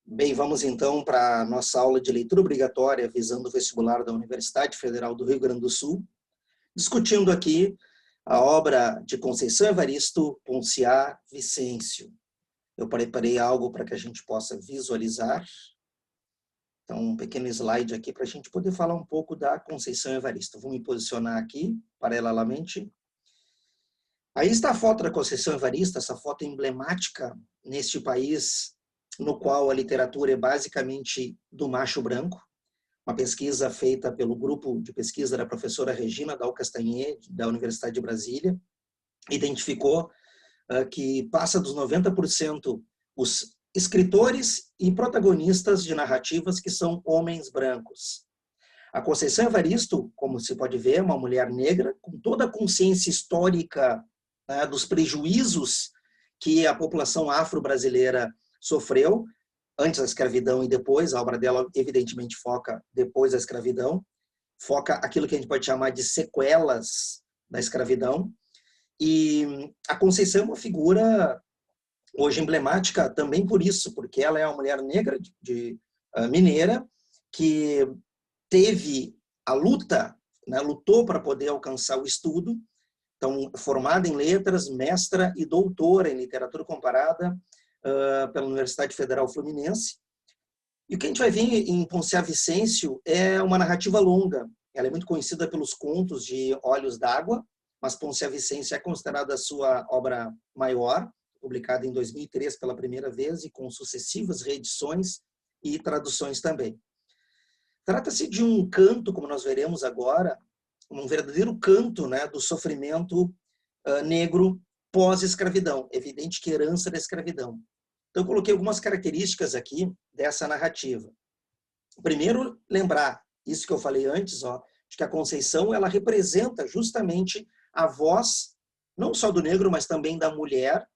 Bem, vamos então para a nossa aula de leitura obrigatória visando o vestibular da Universidade Federal do Rio Grande do Sul, discutindo aqui a obra de Conceição Evaristo Ponciá Vicêncio. Eu preparei algo para que a gente possa visualizar. Então, um pequeno slide aqui para a gente poder falar um pouco da Conceição Evaristo. Vou me posicionar aqui, paralelamente. Aí está a foto da Conceição Evaristo, essa foto emblemática neste país, no qual a literatura é basicamente do macho branco. Uma pesquisa feita pelo grupo de pesquisa da professora Regina Dal Castanher, da Universidade de Brasília, identificou que passa dos 90% os escritores e protagonistas de narrativas que são homens brancos. A Conceição Evaristo, como se pode ver, é uma mulher negra, com toda a consciência histórica dos prejuízos que a população afro-brasileira sofreu, antes da escravidão e depois. A obra dela, evidentemente, foca depois da escravidão, foca aquilo que a gente pode chamar de sequelas da escravidão. E a Conceição é uma figura hoje emblemática também por isso, porque ela é uma mulher negra mineira que teve a luta, lutou para poder alcançar o estudo. Então, formada em letras, mestra e doutora em literatura comparada pela Universidade Federal Fluminense. E o que a gente vai ver em Ponciá Vicêncio é uma narrativa longa. Ela é muito conhecida pelos contos de Olhos d'Água, mas Ponciá Vicêncio é considerada a sua obra maior, publicada em 2003 pela primeira vez e com sucessivas reedições e traduções também. Trata-se de um canto, como nós veremos agora, um verdadeiro canto do sofrimento negro pós-escravidão, evidente que herança da escravidão. Então, eu coloquei algumas características aqui dessa narrativa. Primeiro, lembrar isso que eu falei antes, de que a Conceição ela representa justamente a voz, não só do negro, mas também da mulher,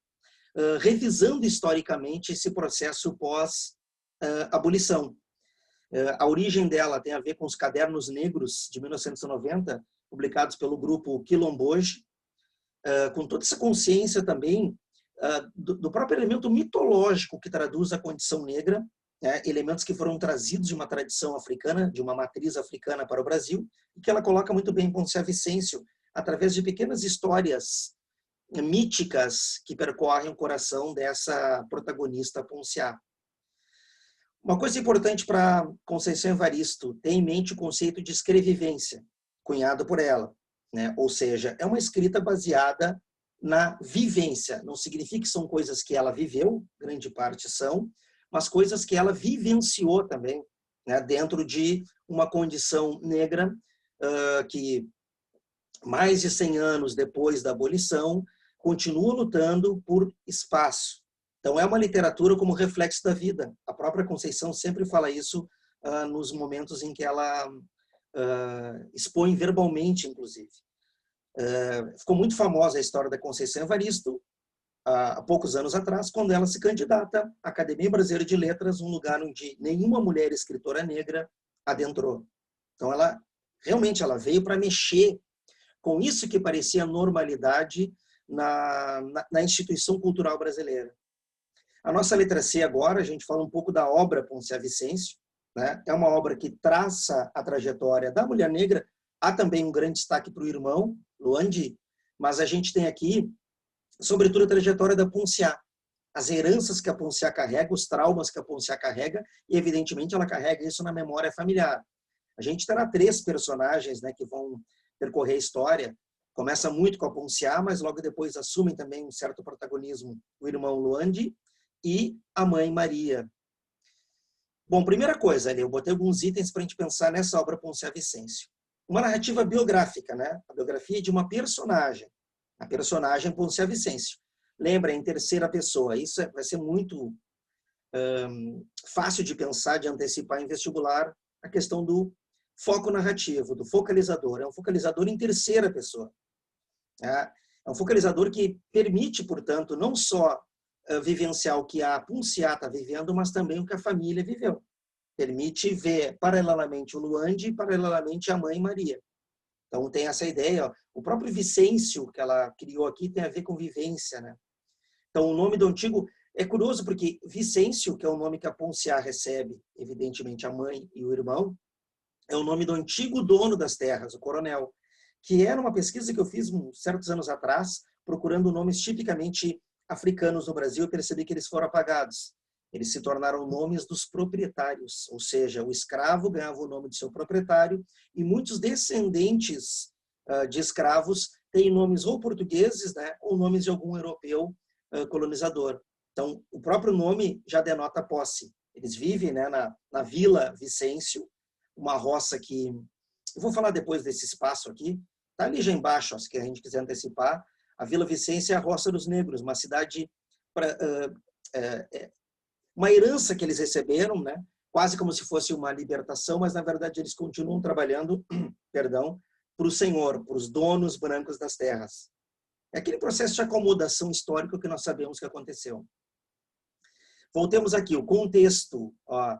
revisando historicamente esse processo pós-abolição. A origem dela tem a ver com os Cadernos Negros, de 1990, publicados pelo grupo Quilomboje, com toda essa consciência também do próprio elemento mitológico que traduz a condição negra, elementos que foram trazidos de uma tradição africana, de uma matriz africana para o Brasil, e que ela coloca muito bem em Ponciá Vicêncio, através de pequenas histórias míticas que percorrem o coração dessa protagonista Ponciá. Uma coisa importante para Conceição Evaristo, ter em mente o conceito de escrevivência, cunhado por ela. Ou seja, é uma escrita baseada na vivência. Não significa que são coisas que ela viveu, grande parte são, mas coisas que ela vivenciou também, dentro de uma condição negra que, mais de 100 anos depois da abolição, continua lutando por espaço. Então, é uma literatura como reflexo da vida. A própria Conceição sempre fala isso nos momentos em que ela expõe verbalmente, inclusive. Ficou muito famosa a história da Conceição Evaristo, há poucos anos atrás, quando ela se candidata à Academia Brasileira de Letras, um lugar onde nenhuma mulher escritora negra adentrou. Então, ela realmente veio para mexer com isso que parecia normalidade na instituição cultural brasileira. A nossa letra C agora, a gente fala um pouco da obra Ponciá Vicêncio. É uma obra que traça a trajetória da mulher negra. Há também um grande destaque para o irmão, Luandi, mas a gente tem aqui, sobretudo, a trajetória da Ponciá. As heranças que a Ponciá carrega, os traumas que a Ponciá carrega, e, evidentemente, ela carrega isso na memória familiar. A gente terá 3 personagens que vão percorrer a história. Começa muito com a Ponciá, mas logo depois assumem também um certo protagonismo o irmão Luandi e a mãe Maria. Bom, primeira coisa, eu botei alguns itens para a gente pensar nessa obra Ponciá Vicêncio. Uma narrativa biográfica, a biografia de uma personagem, a personagem Ponciá Vicêncio. Lembra, em terceira pessoa, isso vai ser muito fácil de pensar, de antecipar em vestibular, a questão do foco narrativo, do focalizador. É um focalizador em terceira pessoa. É um focalizador que permite, portanto, não só vivenciar o que a Ponciá está vivendo, mas também o que a família viveu. Permite ver paralelamente o Luandi e paralelamente a mãe Maria. Então tem essa ideia. O próprio Vicêncio que ela criou aqui tem a ver com vivência. Então o nome do antigo É curioso porque Vicêncio, que é o nome que a Ponciá recebe, evidentemente a mãe e o irmão, é o nome do antigo dono das terras, o coronel, que era uma pesquisa que eu fiz certos anos atrás, procurando nomes tipicamente africanos no Brasil, e percebi que eles foram apagados. Eles se tornaram nomes dos proprietários, ou seja, o escravo ganhava o nome de seu proprietário, e muitos descendentes de escravos têm nomes ou portugueses, né, ou nomes de algum europeu colonizador. Então, o próprio nome já denota posse. Eles vivem, né, na Vila Vicêncio, uma roça que... Eu vou falar depois desse espaço aqui. Está ali já embaixo, se a gente quiser antecipar. A Vila Vicêncio é a Roça dos Negros, uma cidade... uma herança que eles receberam, né? Quase como se fosse uma libertação, mas, na verdade, eles continuam trabalhando perdão, para o senhor, para os donos brancos das terras. É aquele processo de acomodação histórica que nós sabemos que aconteceu. Voltemos aqui, o contexto. Ó.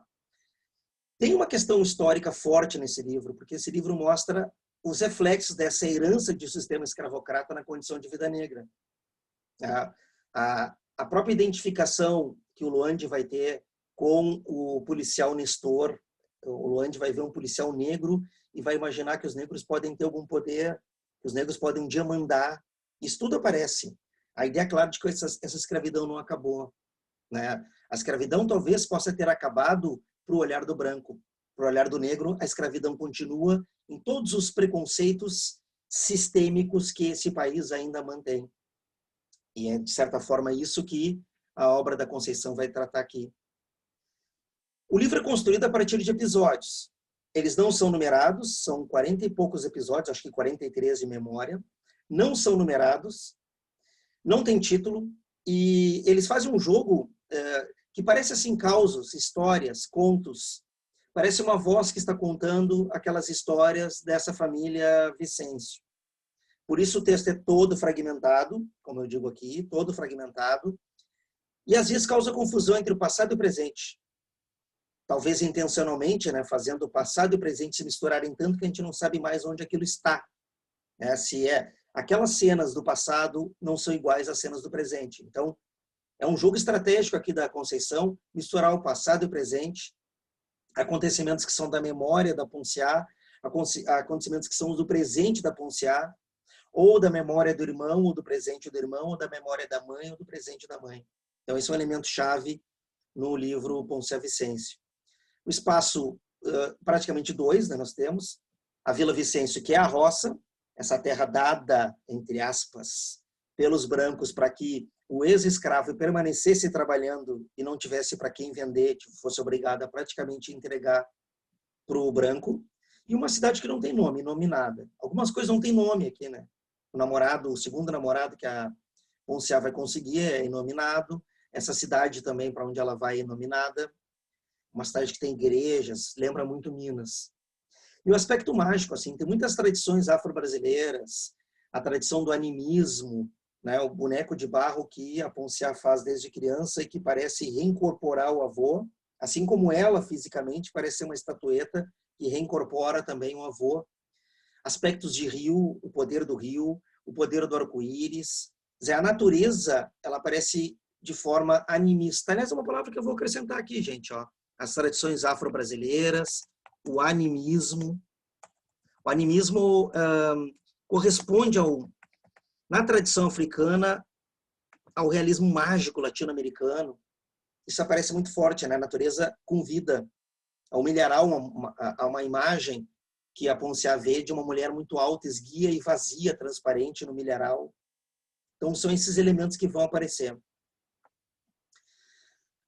Tem uma questão histórica forte nesse livro, porque esse livro mostra os reflexos dessa herança de sistema escravocrata na condição de vida negra. A própria identificação que o Luande vai ter com o policial Nestor, o Luande vai ver um policial negro e vai imaginar que os negros podem ter algum poder, que os negros podem um dia mandar. Isso tudo aparece. A ideia, claro, de que essa escravidão não acabou, né? A escravidão talvez possa ter acabado para o olhar do branco. Para o olhar do negro, a escravidão continua em todos os preconceitos sistêmicos que esse país ainda mantém. E é, de certa forma, isso que a obra da Conceição vai tratar aqui. O livro é construído a partir de episódios. Eles não são numerados, são 40 e poucos episódios, acho que 43 de memória. Não são numerados, não tem título, e eles fazem um jogo que parece assim causos, histórias, contos. Parece uma voz que está contando aquelas histórias dessa família Vicêncio. Por isso o texto é todo fragmentado, como eu digo aqui, todo fragmentado, e às vezes causa confusão entre o passado e o presente. Talvez intencionalmente, né, fazendo o passado e o presente se misturarem tanto que a gente não sabe mais onde aquilo está. Se aquelas cenas do passado não são iguais às cenas do presente. Então, é um jogo estratégico aqui da Conceição, misturar o passado e o presente, acontecimentos que são da memória da Ponciá, acontecimentos que são do presente da Ponciá, ou da memória do irmão, ou do presente do irmão, ou da memória da mãe, ou do presente da mãe. Então, esse é um elemento-chave no livro Ponciá Vicêncio. O espaço, praticamente 2, né, nós temos. A Vila Vicêncio, que é a roça, essa terra dada, entre aspas, pelos brancos para que o ex-escravo permanecesse trabalhando e não tivesse para quem vender, fosse obrigado a praticamente entregar para o branco. E uma cidade que não tem nome nada. Algumas coisas não têm nome aqui, né? O segundo namorado que a Ponciá vai conseguir é inominado. Essa cidade também, para onde ela vai, é inominada. Uma cidade que tem igrejas, lembra muito Minas. E o aspecto mágico, assim, tem muitas tradições afro-brasileiras, a tradição do animismo, né, o boneco de barro que a Ponciá faz desde criança e que parece reincorporar o avô, assim como ela, fisicamente, parece ser uma estatueta que reincorpora também o avô. Aspectos de rio, o poder do arco-íris. A natureza, ela aparece de forma animista. Aliás, é uma palavra que eu vou acrescentar aqui, gente. Ó. As tradições afro-brasileiras, o animismo. O animismo corresponde, na tradição africana, ao realismo mágico latino-americano. Isso aparece muito forte, né? A natureza convida ao milharal a uma imagem que a Ponciá vê de uma mulher muito alta, esguia e vazia, transparente no milharal. Então, são esses elementos que vão aparecer.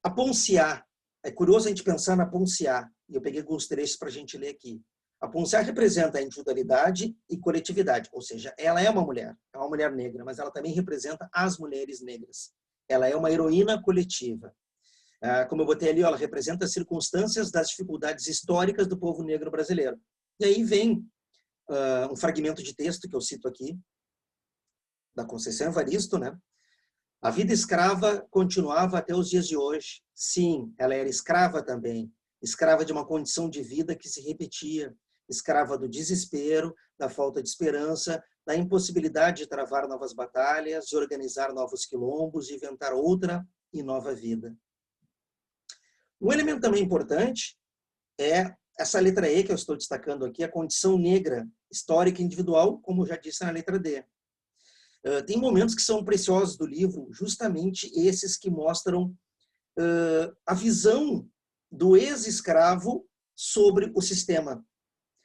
A Ponciá, é curioso a gente pensar na Ponciá, e eu peguei alguns trechos para a gente ler aqui. A Ponciá representa a individualidade e coletividade, ou seja, ela é uma mulher negra, mas ela também representa as mulheres negras. Ela é uma heroína coletiva. Como eu botei ali, ela representa as circunstâncias das dificuldades históricas do povo negro brasileiro. E aí vem um fragmento de texto que eu cito aqui, da Conceição Evaristo, né? A vida escrava continuava até os dias de hoje. Sim, ela era escrava também. Escrava de uma condição de vida que se repetia. Escrava do desespero, da falta de esperança, da impossibilidade de travar novas batalhas, de organizar novos quilombos, de inventar outra e nova vida. Um elemento também importante é essa letra E que eu estou destacando aqui, a condição negra, histórica e individual, como já disse na letra D. Tem momentos que são preciosos do livro, justamente esses que mostram a visão do ex-escravo sobre o sistema.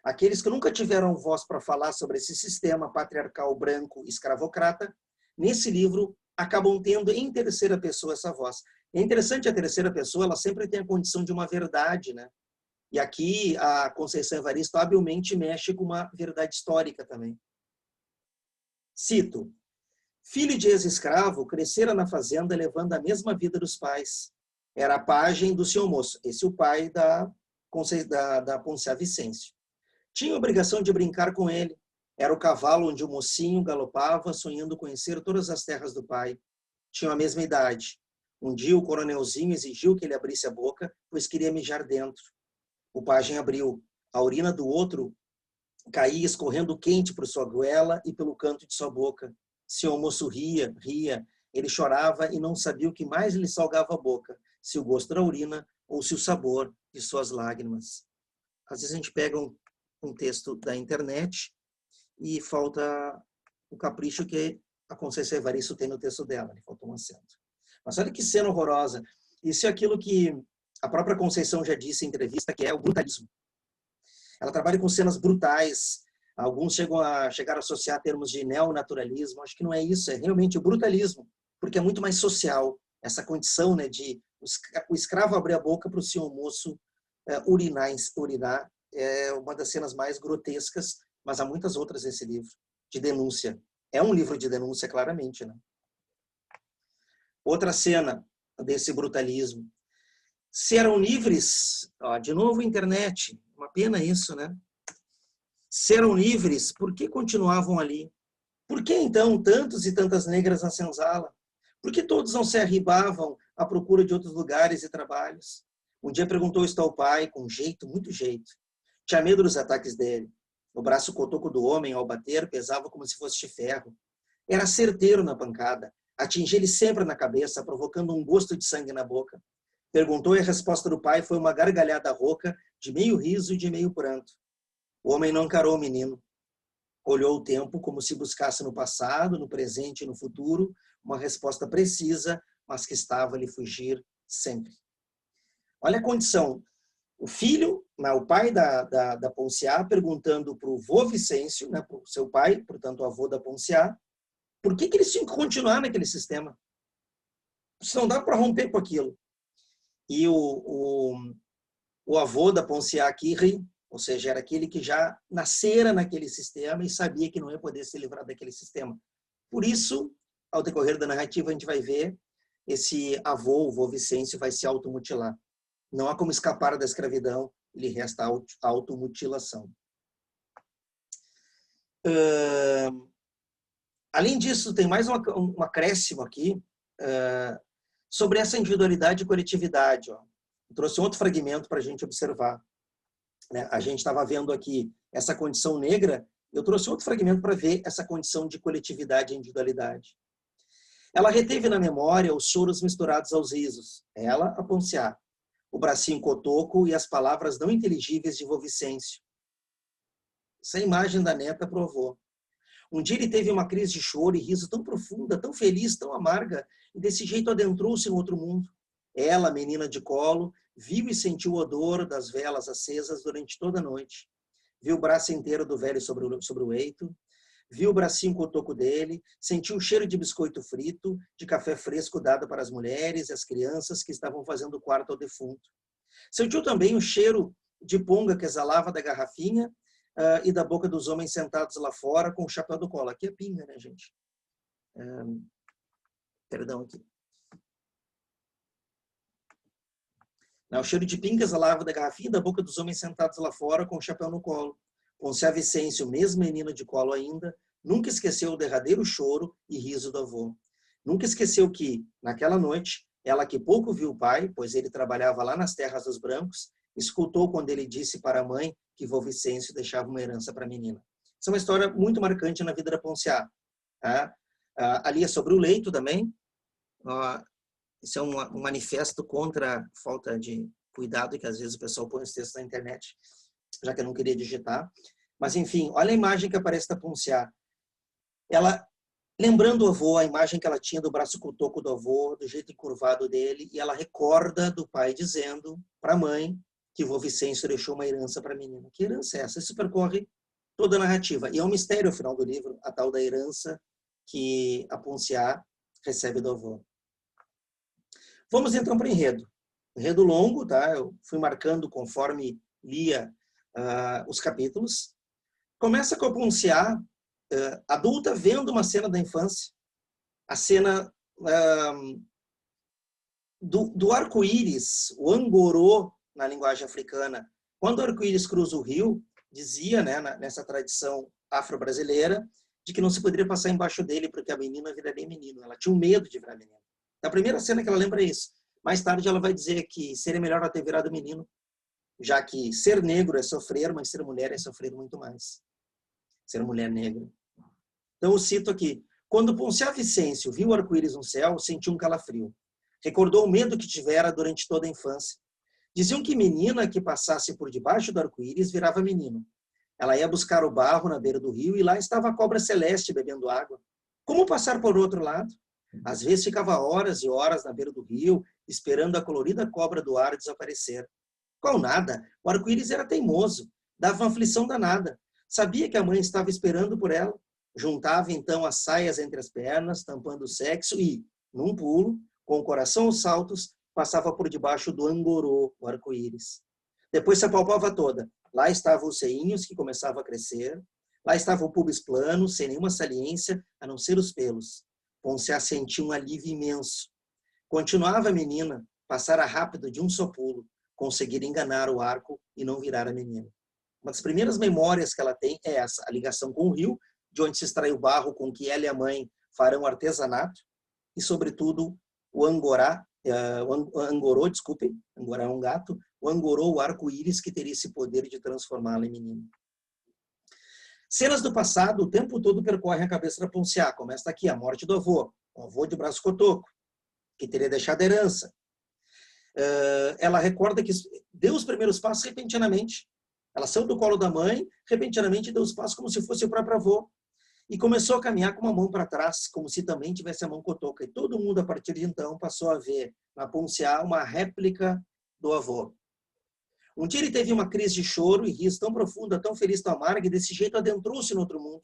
Aqueles que nunca tiveram voz para falar sobre esse sistema patriarcal branco escravocrata, nesse livro acabam tendo em terceira pessoa essa voz. É interessante, a terceira pessoa, ela sempre tem a condição de uma verdade, né? E aqui a Conceição Evaristo habilmente mexe com uma verdade histórica também. Cito: filho de ex-escravo, crescera na fazenda levando a mesma vida dos pais. Era pajem do seu moço. Esse é o pai da Ponciá Vicêncio. Tinha a obrigação de brincar com ele. Era o cavalo onde o mocinho galopava, sonhando conhecer todas as terras do pai. Tinham a mesma idade. Um dia o coronelzinho exigiu que ele abrisse a boca, pois queria mijar dentro. O pajem abriu. A urina do outro caía escorrendo quente por sua goela e pelo canto de sua boca. Seu moço ria. Ele chorava e não sabia o que mais lhe salgava a boca, se o gosto da urina ou se o sabor de suas lágrimas. Às vezes a gente pega um texto da internet e falta o capricho que a Conceição Evaristo tem no texto dela, faltou um acento. Mas olha que cena horrorosa. Isso é aquilo que a própria Conceição já disse em entrevista, que é o brutalismo. Ela trabalha com cenas brutais. Alguns chegaram a associar termos de neonaturalismo. Acho que não é isso, é realmente o brutalismo, porque é muito mais social. Essa condição, né, de o escravo abrir a boca para o senhor moço urinar é uma das cenas mais grotescas, mas há muitas outras nesse livro, de denúncia. É um livro de denúncia, claramente, né? Outra cena desse brutalismo. Se eram livres, de novo internet, uma pena isso, né? Se eram livres, por que continuavam ali? Por que então tantos e tantas negras na senzala? Por que todos não se arribavam à procura de outros lugares e trabalhos? Um dia perguntou isto ao pai, com jeito, muito jeito. Tinha medo dos ataques dele. O braço cotoco do homem, ao bater, pesava como se fosse de ferro. Era certeiro na pancada. Atingia ele sempre na cabeça, provocando um gosto de sangue na boca. Perguntou e a resposta do pai foi uma gargalhada rouca, de meio riso e de meio pranto. O homem não encarou o menino. Olhou o tempo como se buscasse no passado, no presente e no futuro uma resposta precisa, mas que estava a lhe fugir sempre. Olha a condição. O filho, o pai da Ponciá, perguntando para o vô Vicêncio, né, para o seu pai, portanto o avô da Ponciá, por que eles tinham que continuar naquele sistema? Se não dá para romper com aquilo. E o avô da Ponciá aqui ri, ou seja, era aquele que já nascera naquele sistema e sabia que não ia poder se livrar daquele sistema. Por isso, ao decorrer da narrativa, a gente vai ver esse avô, o vô Vicêncio, vai se automutilar. Não há como escapar da escravidão, lhe resta a automutilação. Além disso, tem mais um acréscimo aqui sobre essa individualidade e coletividade. Eu trouxe outro fragmento para a gente observar. A gente estava vendo aqui essa condição negra, eu trouxe outro fragmento para ver essa condição de coletividade e individualidade. Ela reteve na memória os choros misturados aos risos, ela, a Ponciá, o bracinho cotoco e as palavras não inteligíveis de vô Vicêncio. Essa imagem da neta provou. Um dia ele teve uma crise de choro e riso tão profunda, tão feliz, tão amarga, e desse jeito adentrou-se em outro mundo. Ela, menina de colo, viu e sentiu o odor das velas acesas durante toda a noite. Viu o braço inteiro do velho sobre o leito, viu o bracinho cotoco dele, sentiu o cheiro de biscoito frito, de café fresco dado para as mulheres e as crianças que estavam fazendo o quarto ao defunto. Sentiu também o cheiro de ponga que exalava da garrafinha e da boca dos homens sentados lá fora com o chapéu do colo. Aqui é pinga, né, gente? Perdão aqui. O cheiro de pinga exalava da garrafinha e da boca dos homens sentados lá fora com o chapéu no colo. Ponciá Vicêncio, mesmo menino de colo ainda, nunca esqueceu o derradeiro choro e riso do avô. Nunca esqueceu que, naquela noite, ela que pouco viu o pai, pois ele trabalhava lá nas terras dos brancos, escutou quando ele disse para a mãe que vô Vicêncio deixava uma herança para a menina. Essa é uma história muito marcante na vida da Ponciá. Ali é sobre o leito também. Isso é um manifesto contra a falta de cuidado que às vezes o pessoal põe os textos na internet, já que eu não queria digitar. Mas, enfim, olha a imagem que aparece da Ponciá. Ela, lembrando o avô, a imagem que ela tinha do braço cotoco do avô, do jeito encurvado dele, e ela recorda do pai dizendo para a mãe que o vô Vicêncio deixou uma herança para a menina. Que herança é essa? Isso percorre toda a narrativa. E é um mistério, ao final do livro, a tal da herança que a Ponciá recebe do avô. Vamos então para o enredo. Enredo longo, tá? Eu fui marcando conforme lia os capítulos. Começa com a Ponciá, adulta, vendo uma cena da infância, a cena do arco-íris, o angorô, na linguagem africana. Quando o arco-íris cruza o rio, dizia, né, nessa tradição afro-brasileira, de que não se poderia passar embaixo dele, porque a menina viraria menino. Ela tinha um medo de virar menino. A primeira cena que ela lembra é isso. Mais tarde ela vai dizer que seria melhor ela ter virado menino, já que ser negro é sofrer, mas ser mulher é sofrer muito mais. Ser mulher negra. Então eu cito aqui. Quando Ponciá Vicêncio viu o arco-íris no céu, sentiu um calafrio. Recordou o medo que tivera durante toda a infância. Diziam que menina que passasse por debaixo do arco-íris virava menino. Ela ia buscar o barro na beira do rio e lá estava a cobra celeste bebendo água. Como passar por outro lado? Às vezes ficava horas e horas na beira do rio, esperando a colorida cobra do ar desaparecer. Qual nada? O arco-íris era teimoso, dava uma aflição danada. Sabia que a mãe estava esperando por ela. Juntava então as saias entre as pernas, tampando o sexo e, num pulo, com o coração aos saltos, passava por debaixo do angorô, o arco-íris. Depois se apalpava toda. Lá estavam os seinhos que começavam a crescer. Lá estava o pubis plano, sem nenhuma saliência, a não ser os pelos. Ponciá sentiu um alívio imenso. Continuava a menina, passara rápido de um só pulo, conseguir enganar o arco e não virar a menina. Uma das primeiras memórias que ela tem é essa, a ligação com o rio, de onde se extrai o barro com que ela e a mãe farão artesanato, e, sobretudo, o angorá, o angorô, desculpem, angorá é um gato, o angorô, o arco-íris, que teria esse poder de transformá-la em menina. Cenas do passado, o tempo todo percorrem a cabeça da Ponciá. Começa aqui, a morte do avô, o avô de braço cotoco, que teria deixado herança. Ela recorda que deu os primeiros passos repentinamente. Ela saiu do colo da mãe, repentinamente deu os passos como se fosse o próprio avô. E começou a caminhar com uma mão para trás, como se também tivesse a mão cotoca. E todo mundo, a partir de então, passou a ver na Ponciá uma réplica do avô. Um dia ele teve uma crise de choro e riso tão profunda, tão feliz, tão amarga, e desse jeito adentrou-se no outro mundo.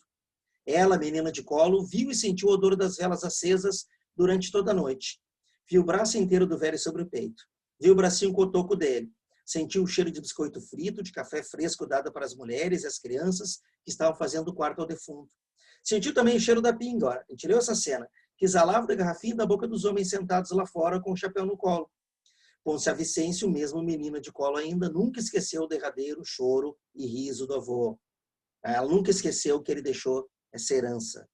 Ela, menina de colo, viu e sentiu o odor das velas acesas durante toda a noite. Viu o braço inteiro do velho sobre o peito. Viu o bracinho cotoco dele. Sentiu o cheiro de biscoito frito, de café fresco dado para as mulheres e as crianças que estavam fazendo o quarto ao defunto. Sentiu também o cheiro da pinga, a gente leu essa cena, que exalava da garrafinha da boca dos homens sentados lá fora com o chapéu no colo. Ponciá Vicêncio, mesmo menina de colo ainda, nunca esqueceu o derradeiro choro e riso do avô. Ela nunca esqueceu que ele deixou essa herança.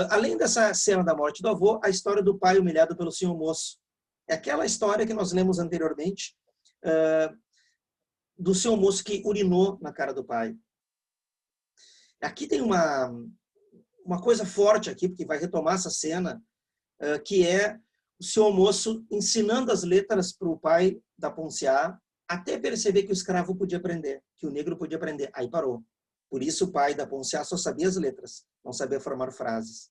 Além dessa cena da morte do avô, a história do pai humilhado pelo senhor moço. É aquela história que nós lemos anteriormente, do senhor moço que urinou na cara do pai. Aqui tem uma coisa forte aqui, porque vai retomar essa cena, que é o senhor moço ensinando as letras para o pai da Ponciá, até perceber que o escravo podia aprender, que o negro podia aprender. Aí parou. Por isso o pai da Ponciá só sabia as letras, não sabia formar frases.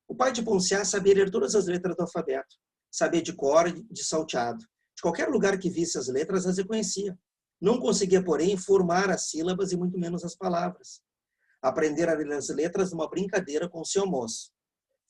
O pai de Ponciá sabia ler todas as letras do alfabeto, sabia de cor e de salteado. De qualquer lugar que visse as letras, as reconhecia. Não conseguia, porém, formar as sílabas e muito menos as palavras. Aprender a ler as letras numa brincadeira com o seu moço.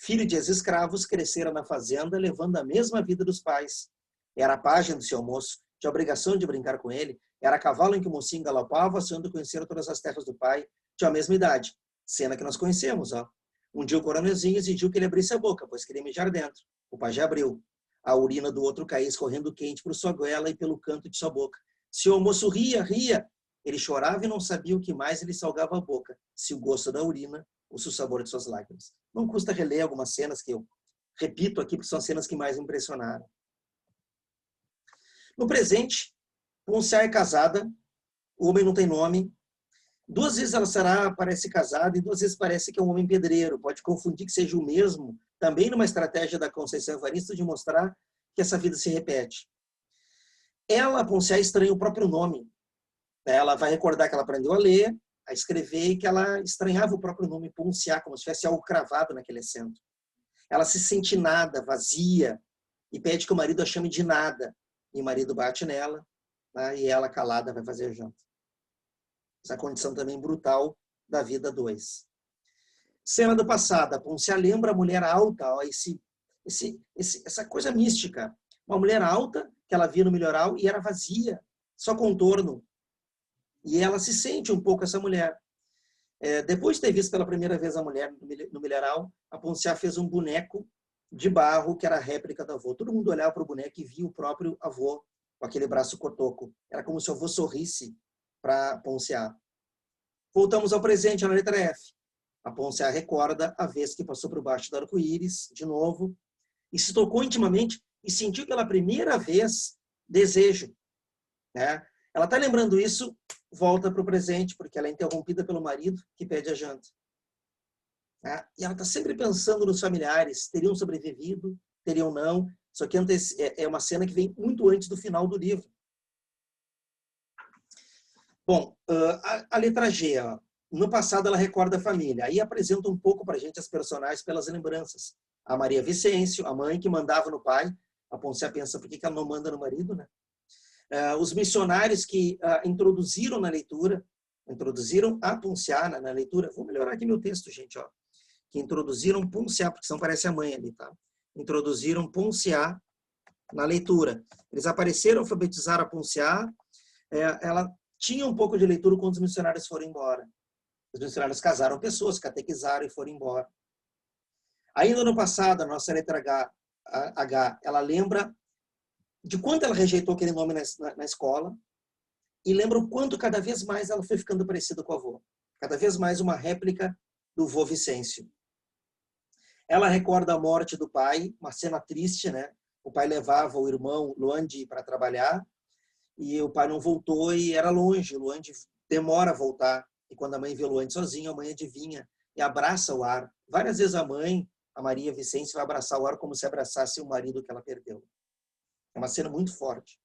Filho de ex-escravos, crescera na fazenda, levando a mesma vida dos pais. Era a página do seu moço, tinha a obrigação de brincar com ele, era cavalo em que o mocinho galopava, sonhando conhecer todas as terras do pai, tinha a mesma idade. Cena que nós conhecemos, ó. Um dia o coronézinho exigiu que ele abrisse a boca, pois queria mijar dentro. O pai já abriu. A urina do outro caía escorrendo quente por sua goela e pelo canto de sua boca. Se o moço ria, ria. Ele chorava e não sabia o que mais ele salgava a boca, se o gosto da urina ou se o sabor de suas lágrimas. Não custa reler algumas cenas que eu repito aqui, porque são cenas que mais me impressionaram. No presente, Ponciá é casada, o homem não tem nome, Duas vezes ela parece casada e duas vezes parece que é um homem pedreiro. Pode confundir que seja o mesmo, também numa estratégia da Conceição Evaristo de mostrar que essa vida se repete. Ela, Ponciá, estranha o próprio nome. Ela vai recordar que ela aprendeu a ler, a escrever, e que ela estranhava o próprio nome Ponciá, como se tivesse algo cravado naquele acento. Ela se sente nada, vazia, e pede que o marido a chame de nada. E o marido bate nela, né, e ela, calada, vai fazer a janta. Essa condição também brutal da vida 2. Cena do passado. A Ponciá lembra a mulher alta, ó, essa coisa mística. Uma mulher alta que ela via no milharal e era vazia, só contorno. E ela se sente um pouco essa mulher. Depois de ter visto pela primeira vez a mulher no milharal, a Ponciá fez um boneco de barro que era a réplica do avô. Todo mundo olhava para o boneco e via o próprio avô com aquele braço cotoco. Era como se o avô sorrisse para Ponciá. Voltamos ao presente, na letra F. A Ponciá recorda a vez que passou por baixo do arco-íris, de novo, e se tocou intimamente e sentiu pela primeira vez desejo. Né? Ela está lembrando isso, volta para o presente, porque ela é interrompida pelo marido que pede a janta. Né? E ela está sempre pensando nos familiares, teriam sobrevivido, teriam não. Isso aqui é uma cena que vem muito antes do final do livro. Bom, a letra G, ó. No passado ela recorda a família. Aí apresenta um pouco para a gente as personagens pelas lembranças. A Maria Vicêncio, a mãe que mandava no pai. A Ponciá pensa, por que ela não manda no marido, né? Os missionários que introduziram na leitura, introduziram a Ponciá na leitura. Vou melhorar aqui meu texto, gente, ó. Que introduziram Ponciá, porque senão parece a mãe ali, tá? Introduziram Ponciá na leitura. Eles apareceram, alfabetizaram a Ponciá. Ela tinha um pouco de leitura quando os missionários foram embora. Os missionários casaram pessoas, catequizaram e foram embora. Ainda no passado, a nossa letra H, ela lembra de quanto ela rejeitou aquele nome na escola e lembra o quanto cada vez mais ela foi ficando parecida com o avô. Cada vez mais uma réplica do vô Vicêncio. Ela recorda a morte do pai, uma cena triste, né? O pai levava o irmão Luandi para trabalhar e o pai não voltou e era longe. O Luandi demora a voltar. E quando a mãe vê o Luandi sozinho, a mãe adivinha e abraça o ar. Várias vezes a mãe, a Maria Vicêncio, vai abraçar o ar como se abraçasse o marido que ela perdeu. É uma cena muito forte.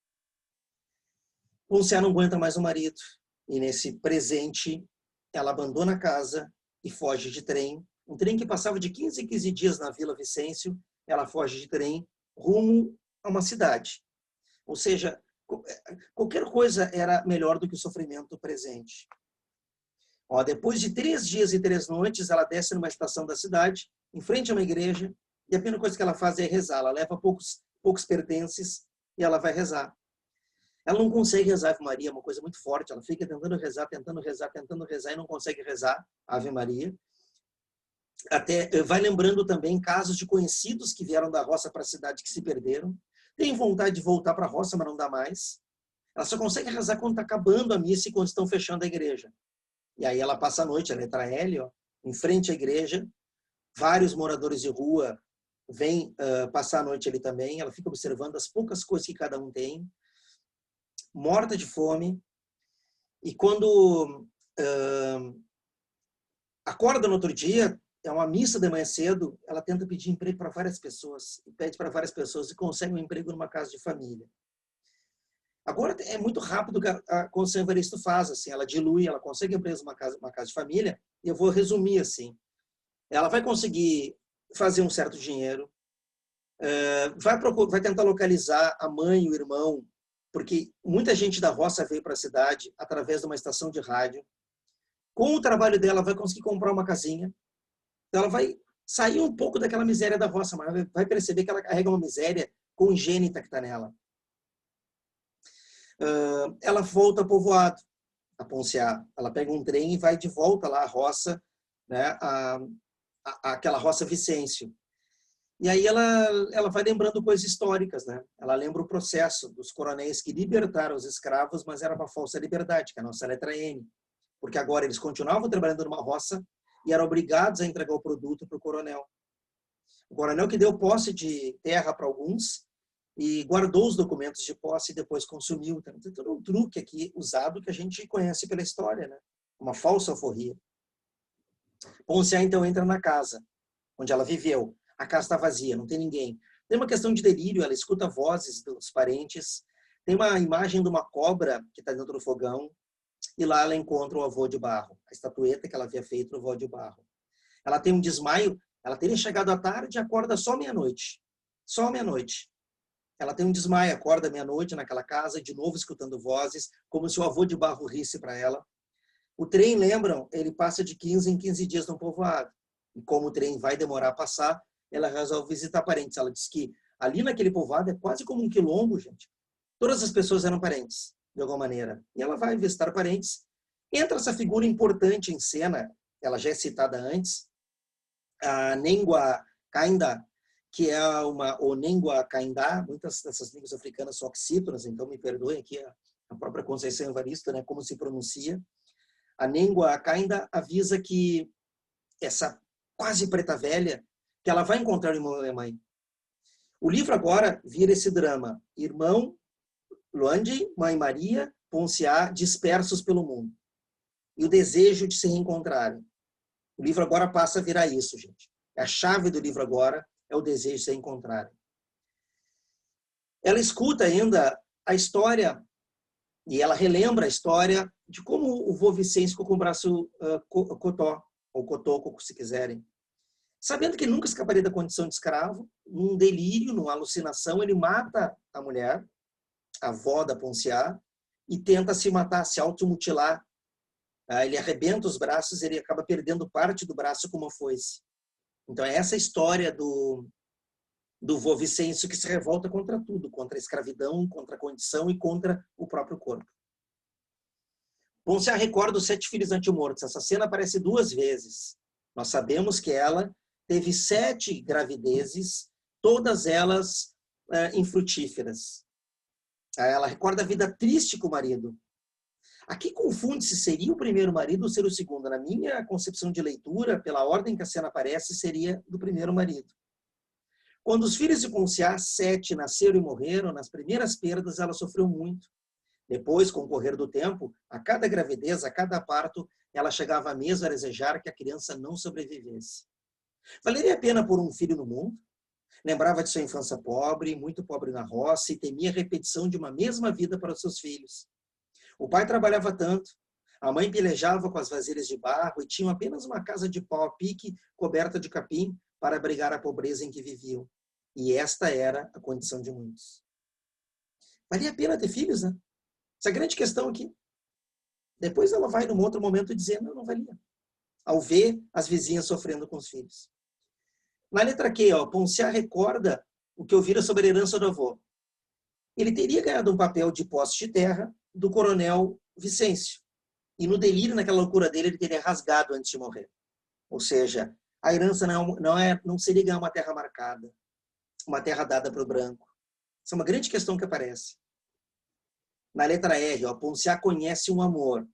Ponciá não aguenta mais o marido. E nesse presente, ela abandona a casa e foge de trem. Um trem que passava de 15 em 15 dias na Vila Vicêncio, ela foge de trem rumo a uma cidade. Ou seja, qualquer coisa era melhor do que o sofrimento presente. Ó, depois de 3 dias e 3 noites, ela desce numa estação da cidade, em frente a uma igreja, e a primeira coisa que ela faz é rezar. Ela leva poucos pertences e ela vai rezar. Ela não consegue rezar Ave Maria, é uma coisa muito forte. Ela fica tentando rezar e não consegue rezar Ave Maria. Até vai lembrando também casos de conhecidos que vieram da roça para a cidade que se perderam. Tem vontade de voltar para a roça, mas não dá mais. Ela só consegue rezar quando está acabando a missa e quando estão fechando a igreja. E aí ela passa a noite, a letra L, ó, em frente à igreja. Vários moradores de rua vêm passar a noite ali também. Ela fica observando as poucas coisas que cada um tem. Morta de fome. E quando acorda no outro dia, é uma missa de manhã cedo, ela tenta pedir emprego para várias pessoas. E pede para várias pessoas e consegue um emprego numa casa de família. Agora é muito rápido que a Conceição Evaristo faz, assim, ela dilui, ela consegue emprego numa casa de família, e eu vou resumir assim. Ela vai conseguir fazer um certo dinheiro, vai tentar localizar a mãe e o irmão, porque muita gente da roça veio para a cidade através de uma estação de rádio. Com o trabalho dela, vai conseguir comprar uma casinha. Então, ela vai sair um pouco daquela miséria da roça, mas vai perceber que ela carrega uma miséria congênita que está nela. Ela volta ao povoado, a Ponciá. Ela pega um trem e vai de volta lá à roça, né, aquela roça Vicêncio. E aí ela vai lembrando coisas históricas, né? Ela lembra o processo dos coronéis que libertaram os escravos, mas era uma falsa liberdade, que é a nossa letra N. Porque agora eles continuavam trabalhando numa roça e eram obrigados a entregar o produto para o coronel. O coronel que deu posse de terra para alguns e guardou os documentos de posse e depois consumiu. Então, tem todo um truque aqui usado que a gente conhece pela história, né? uma falsa alforria. Ponciá, então, entra na casa onde ela viveu. A casa está vazia, não tem ninguém. Tem uma questão de delírio, ela escuta vozes dos parentes. Tem uma imagem de uma cobra que está dentro do fogão. E lá ela encontra o avô de barro, a estatueta que ela havia feito do avô de barro. Ela tem um desmaio, ela teria chegado à tarde e acorda só meia-noite. Só meia-noite. Ela tem um desmaio, acorda meia-noite naquela casa, de novo escutando vozes, como se o avô de barro risse para ela. O trem, lembram, ele passa de 15 em 15 dias no povoado. E como o trem vai demorar a passar, ela resolve visitar parentes. Ela diz que ali naquele povoado é quase como um quilombo, gente. Todas as pessoas eram parentes, de alguma maneira. E ela vai visitar parentes. Entra essa figura importante em cena, ela já é citada antes, a Nengua Kainda, que é uma Onengua Kainda, muitas dessas línguas africanas são oxítonas, então me perdoem aqui a própria Conceição Evaristo, né, como se pronuncia. A Nengua Kainda avisa que essa quase preta velha, que ela vai encontrar o irmão e a mãe. O livro agora vira esse drama, irmão Luandi, mãe Maria, Ponciá, dispersos pelo mundo. E o desejo de se reencontrarem. O livro agora passa a virar isso, gente. A chave do livro agora é o desejo de se encontrarem. Ela escuta ainda a história, e ela relembra a história de como o vô Vicente ficou com o braço cotó, ou cotoco, se quiserem. Sabendo que nunca escaparia da condição de escravo, num delírio, numa alucinação, ele mata a mulher, a avó da Ponciá, e tenta se matar, se automutilar. Ele arrebenta os braços, ele acaba perdendo parte do braço com uma foice. Então é essa história do vô Vicêncio que se revolta contra tudo, contra a escravidão, contra a condição e contra o próprio corpo. Ponciá recorda os 7 filhos antemortos. Essa cena aparece 2 vezes. Nós sabemos que ela teve 7 gravidezes, todas elas infrutíferas. Ela recorda a vida triste com o marido. Aqui confunde-se, seria o primeiro marido ou ser o segundo. Na minha concepção de leitura, pela ordem que a cena aparece, seria do primeiro marido. Quando os filhos de Ponciá, 7, nasceram e morreram, nas primeiras perdas ela sofreu muito. Depois, com o correr do tempo, a cada gravidez, a cada parto, ela chegava à mesa a desejar que a criança não sobrevivesse. Valeria a pena pôr um filho no mundo? Lembrava de sua infância pobre, muito pobre na roça, e temia a repetição de uma mesma vida para os seus filhos. O pai trabalhava tanto, a mãe pelejava com as vasilhas de barro e tinha apenas uma casa de pau a pique coberta de capim para abrigar a pobreza em que viviam. E esta era a condição de muitos. Valia a pena ter filhos, né? Essa é a grande questão aqui. Depois ela vai, num outro momento, dizer, não valia. Ao ver as vizinhas sofrendo com os filhos. Na letra Q, Ponciá recorda o que ouvira sobre a herança do avô. Ele teria ganhado um papel de posse de terra do coronel Vicêncio. E no delírio, naquela loucura dele, ele teria rasgado antes de morrer. Ou seja, a herança não seria ganhar uma terra marcada, uma terra dada para o branco. Essa é uma grande questão que aparece. Na letra R, Ponciá conhece um amor.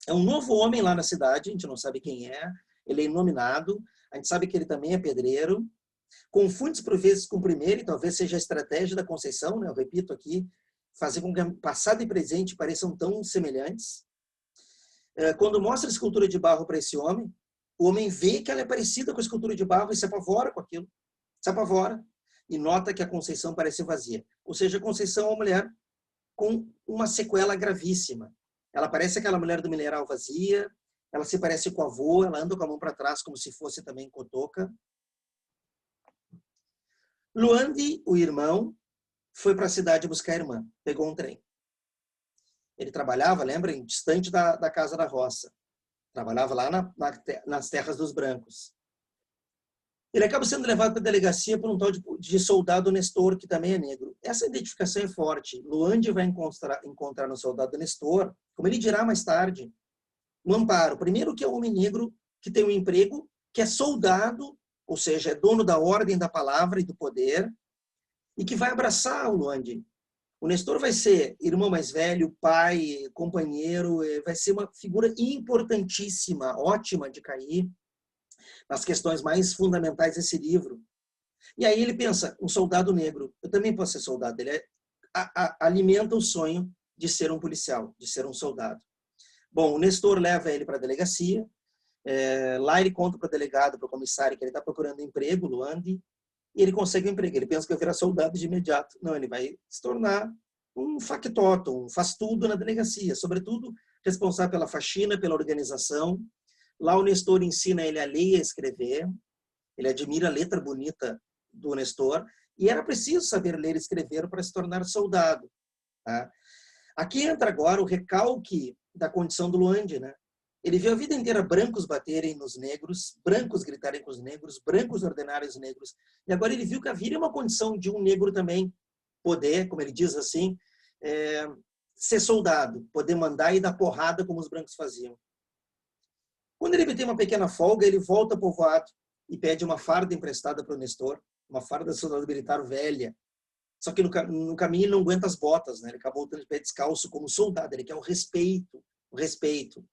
É um novo homem lá na cidade, a gente não sabe quem é, ele é inominado, a gente sabe que ele também é pedreiro, confunde-se por vezes com o primeiro, e talvez seja a estratégia da Conceição, né? Eu repito aqui, fazer com que passado e presente pareçam tão semelhantes. Quando mostra a escultura de barro para esse homem, o homem vê que ela é parecida com a escultura de barro e se apavora com aquilo, se apavora, e nota que a Conceição parece vazia. Ou seja, a Conceição é uma mulher com uma sequela gravíssima. Ela parece aquela mulher do mineral vazia, ela se parece com a avó, ela anda com a mão para trás como se fosse também cotoca. Luandi, o irmão, foi para a cidade buscar a irmã, pegou um trem. Ele trabalhava, lembrem, distante da casa da roça. Trabalhava lá nas terras dos brancos. Ele acaba sendo levado para a delegacia por um tal de soldado Nestor, que também é negro. Essa identificação é forte. Luandi vai encontrar no soldado Nestor, como ele dirá mais tarde, um amparo. Primeiro, que é um homem negro que tem um emprego, que é soldado, ou seja, é dono da ordem da palavra e do poder, e que vai abraçar o Luandi. O Nestor vai ser irmão mais velho, pai, companheiro, vai ser uma figura importantíssima, ótima de cair nas questões mais fundamentais desse livro. E aí ele pensa, um soldado negro, eu também posso ser soldado. Ele alimenta o sonho de ser um policial, de ser um soldado. Bom, o Nestor leva ele para a delegacia. Lá ele conta para o delegado, para o comissário, que ele está procurando emprego, Luandi, e ele consegue um emprego. Ele pensa que vai virar soldado de imediato. Não, ele vai se tornar um factotum, um faz-tudo na delegacia, sobretudo responsável pela faxina, pela organização. Lá o Nestor ensina ele a ler e a escrever. Ele admira a letra bonita do Nestor. E era preciso saber ler e escrever para se tornar soldado. Tá? Aqui entra agora o recalque da condição do Luandi, né? Ele viu a vida inteira brancos baterem nos negros, brancos gritarem com os negros, brancos ordenarem os negros. E agora ele viu que havia uma condição de um negro também poder, como ele diz assim, ser soldado, poder mandar e dar porrada como os brancos faziam. Quando ele tem uma pequena folga, ele volta ao povoado e pede uma farda emprestada para o Nestor, uma farda de soldado militar velha. Só que no caminho ele não aguenta as botas, né? Ele acabou voltando de pé descalço como soldado, ele quer o respeito, o respeito.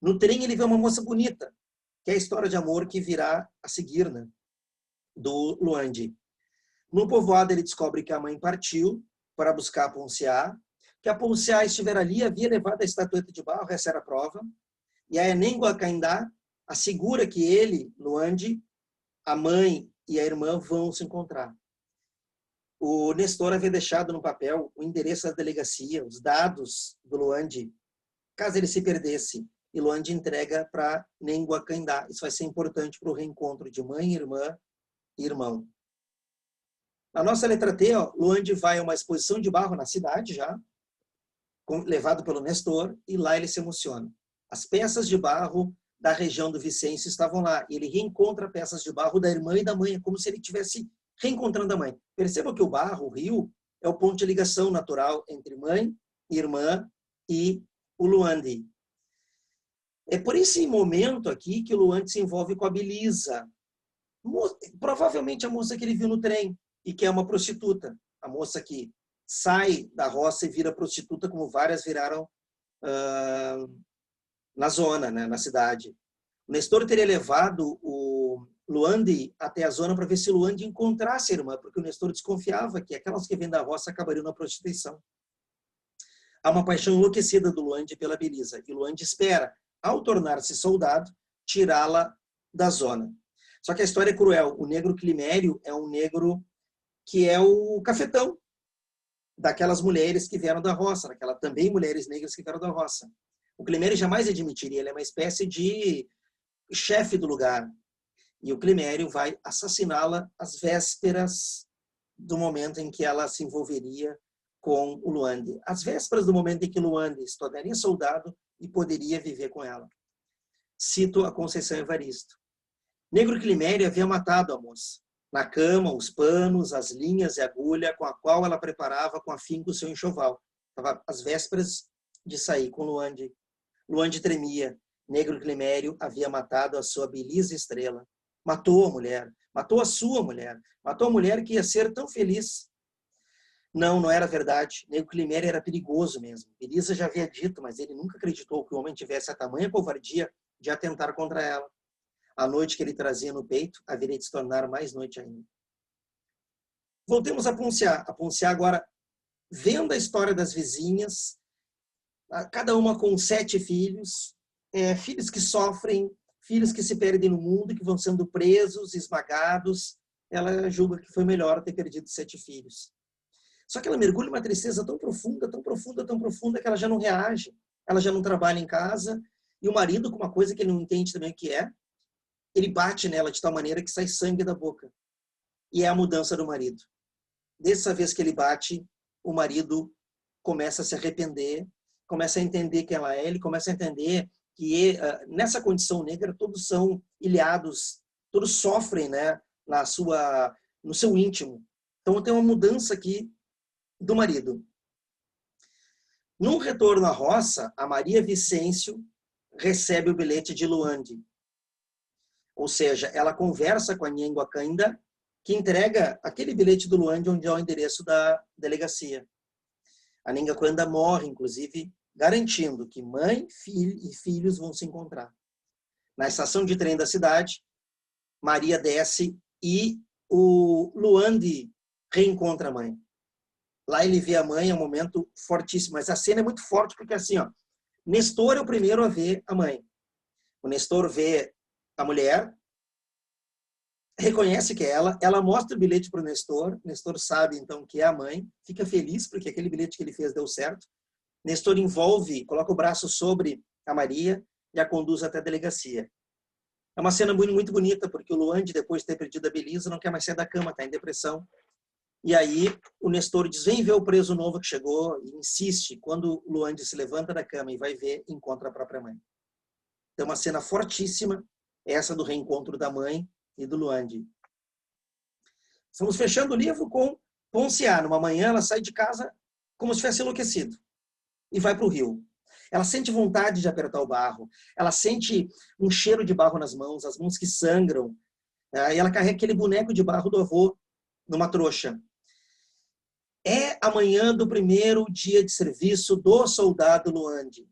No trem ele vê uma moça bonita, que é a história de amor que virá a seguir, né? Do Luandi. No povoado ele descobre que a mãe partiu para buscar a Ponciá, que a Ponciá estiver ali, havia levado a estatueta de barro, essa era a prova, e a Enenguacaindá assegura que ele, Luandi, a mãe e a irmã vão se encontrar. O Nestor havia deixado no papel o endereço da delegacia, os dados do Luandi, caso ele se perdesse, e Luandi entrega para Enenguacaindá. Isso vai ser importante para o reencontro de mãe, irmã e irmão. Na nossa letra T, Luandi vai a uma exposição de barro na cidade já, levado pelo Nestor, e lá ele se emociona. As peças de barro da região do Vicêncio estavam lá, e ele reencontra peças de barro da irmã e da mãe, como se ele estivesse reencontrando a mãe. Perceba que o barro, o rio, é o ponto de ligação natural entre mãe, irmã e o Luandi. É por esse momento aqui que o Luandi se envolve com a Belisa, provavelmente a moça que ele viu no trem, e que é uma prostituta. A moça que sai da roça e vira prostituta, como várias viraram na zona, né, na cidade. O Nestor teria levado o Luandi até a zona para ver se o Luandi encontrasse a irmã, porque o Nestor desconfiava que aquelas que vêm da roça acabariam na prostituição. Há uma paixão enlouquecida do Luandi pela Belisa, e o Luandi espera, ao tornar-se soldado, tirá-la da zona. Só que a história é cruel. O negro Climério é um negro que é o cafetão daquelas mulheres que vieram da roça, daquelas também mulheres negras que vieram da roça. O Climério jamais admitiria, ele é uma espécie de chefe do lugar. E o Climério vai assassiná-la às vésperas do momento em que ela se envolveria com o Luandi. Às vésperas do momento em que o Luandi se tornaria soldado e poderia viver com ela. Cito a Conceição Evaristo. Negro Climério havia matado a moça. Na cama, os panos, as linhas e agulha com a qual ela preparava com afinco o seu enxoval. Estava às vésperas de sair com Luandi. Luandi tremia. Negro Climério havia matado a sua Belisa Estrela. Matou a mulher. Matou a sua mulher. Matou a mulher que ia ser tão feliz. Não, não era verdade. Negro Climério era perigoso mesmo. Belisa já havia dito, mas ele nunca acreditou que o homem tivesse a tamanha covardia de atentar contra ela. A noite que ele trazia no peito haveria de se tornar mais noite ainda. Voltemos a Ponciá. A Ponciá agora, vendo a história das vizinhas, cada uma com 7 filhos, filhos que sofrem, filhos que se perdem no mundo, que vão sendo presos, esmagados. Ela julga que foi melhor ter perdido 7 filhos. Só que ela mergulha em uma tristeza tão profunda, tão profunda, tão profunda, que ela já não reage. Ela já não trabalha em casa. E o marido, com uma coisa que ele não entende também o que é, ele bate nela de tal maneira que sai sangue da boca. E é a mudança do marido. Dessa vez que ele bate, o marido começa a se arrepender, começa a entender quem ela é, ele começa a entender que nessa condição negra todos são ilhados, todos sofrem, né, no seu íntimo. Então tem uma mudança aqui do marido. Num retorno à roça, a Maria Vicêncio recebe o bilhete de Luandi. Ou seja, ela conversa com a Enenguacaindá, que entrega aquele bilhete do Luandi onde é o endereço da delegacia. A Enenguacaindá morre, inclusive, garantindo que mãe, filho e filhos vão se encontrar. Na estação de trem da cidade, Maria desce e o Luandi reencontra a mãe. Lá ele vê a mãe, é um momento fortíssimo, mas a cena é muito forte porque assim, Nestor é o primeiro a ver a mãe. O Nestor vê a mulher, reconhece que é ela mostra o bilhete para o Nestor sabe então que é a mãe, fica feliz porque aquele bilhete que ele fez deu certo. Nestor envolve, coloca o braço sobre a Maria e a conduz até a delegacia. É uma cena muito bonita, porque o Luande, depois de ter perdido a Belisa, não quer mais sair da cama, está em depressão. E aí o Nestor diz, vem ver o preso novo que chegou, e insiste. Quando o Luande se levanta da cama e vai ver, encontra a própria mãe. Então, uma cena fortíssima, essa do reencontro da mãe e do Luande. Estamos fechando o livro com Ponciá. Numa manhã, ela sai de casa como se tivesse enlouquecido e vai para o rio. Ela sente vontade de apertar o barro, ela sente um cheiro de barro nas mãos, as mãos que sangram, e ela carrega aquele boneco de barro do avô numa trouxa. É a manhã do primeiro dia de serviço do soldado Luande.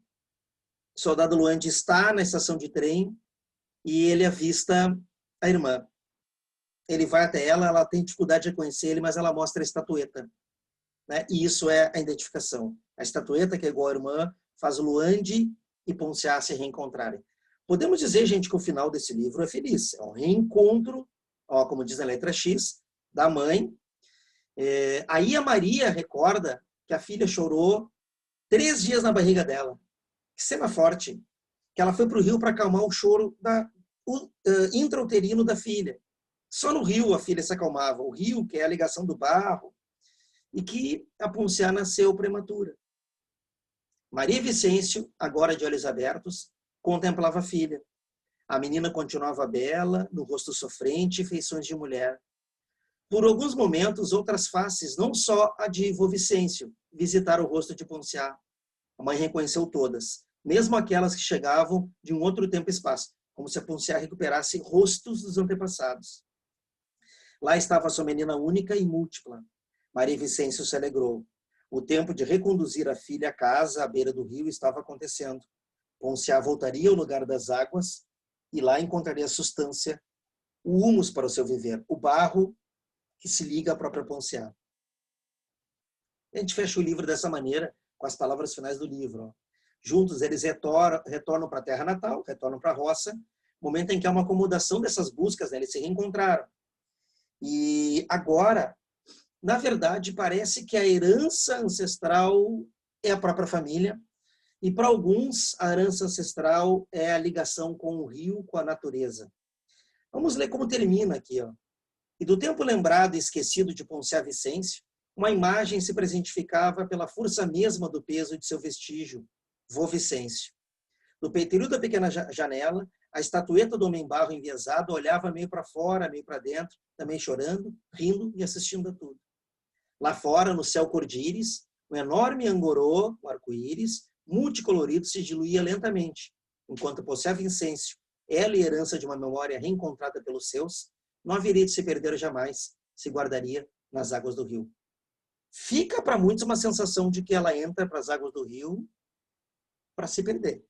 O soldado Luande está na estação de trem e ele avista a irmã. Ele vai até ela tem dificuldade de reconhecer ele, mas ela mostra a estatueta. Né? E isso é a identificação. A estatueta, que é igual à irmã, faz Luande e Ponciá se reencontrarem. Podemos dizer, gente, que o final desse livro é feliz. É um reencontro, como diz a letra X, da mãe. Aí a Maria recorda que a filha chorou 3 dias na barriga dela. Que cena forte. Que ela foi para o rio para acalmar o choro intrauterino da filha. Só no rio a filha se acalmava. O rio, que é a ligação do barro, e que a Ponciá nasceu prematura. Maria Vicêncio, agora de olhos abertos, contemplava a filha. A menina continuava bela, no rosto sofrente e feições de mulher. Por alguns momentos, outras faces, não só a de vô Vicêncio, visitaram o rosto de Ponciá. A mãe reconheceu todas, mesmo aquelas que chegavam de um outro tempo e espaço, como se a Ponciá recuperasse rostos dos antepassados. Lá estava sua menina única e múltipla. Maria Vicêncio se alegrou. O tempo de reconduzir a filha à casa, à beira do rio, estava acontecendo. Ponciá voltaria ao lugar das águas e lá encontraria a substância, o humus para o seu viver, o barro que se liga à própria Ponciá. A gente fecha o livro dessa maneira, com as palavras finais do livro. Juntos eles retornam para a terra natal, retornam para a roça, momento em que há uma acomodação dessas buscas, né? Eles se reencontraram. E agora, na verdade, parece que a herança ancestral é a própria família, e para alguns a herança ancestral é a ligação com o rio, com a natureza. Vamos ler como termina aqui. E do tempo lembrado e esquecido de Ponciá Vicêncio, uma imagem se presentificava pela força mesma do peso de seu vestígio, vô Vicêncio. No peitorio da pequena janela, a estatueta do homem-barro enviesado olhava meio para fora, meio para dentro, também chorando, rindo e assistindo a tudo. Lá fora, no céu cor de íris, um enorme angorô, um arco-íris, multicolorido, se diluía lentamente, enquanto Ponciá Vicêncio, ela e herança de uma memória reencontrada pelos seus, não haveria de se perder jamais, se guardaria nas águas do rio. Fica para muitos uma sensação de que ela entra para as águas do rio para se perder.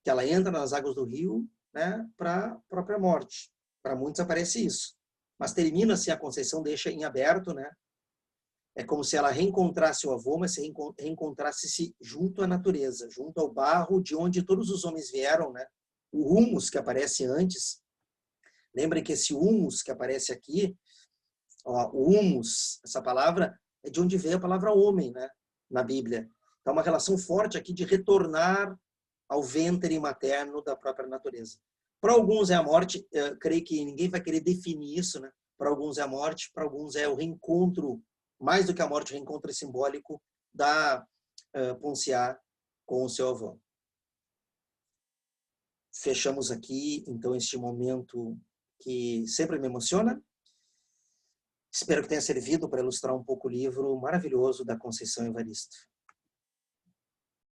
Que ela entra nas águas do rio, né, para a própria morte. Para muitos aparece isso. Mas termina-se, a Conceição deixa em aberto, né? É como se ela reencontrasse o avô, mas se reencontrasse-se junto à natureza, junto ao barro de onde todos os homens vieram, né? O humus que aparece antes. Lembrem que esse humus que aparece aqui, o humus, essa palavra, é de onde veio a palavra homem, né? Na Bíblia. Então, uma relação forte aqui de retornar ao ventre materno da própria natureza. Para alguns é a morte, eu creio que ninguém vai querer definir isso, né? Para alguns é a morte, para alguns é o reencontro, mais do que a morte, o reencontro simbólico da Ponciá com o seu avô. Fechamos aqui, então, este momento que sempre me emociona. Espero que tenha servido para ilustrar um pouco o livro maravilhoso da Conceição Evaristo.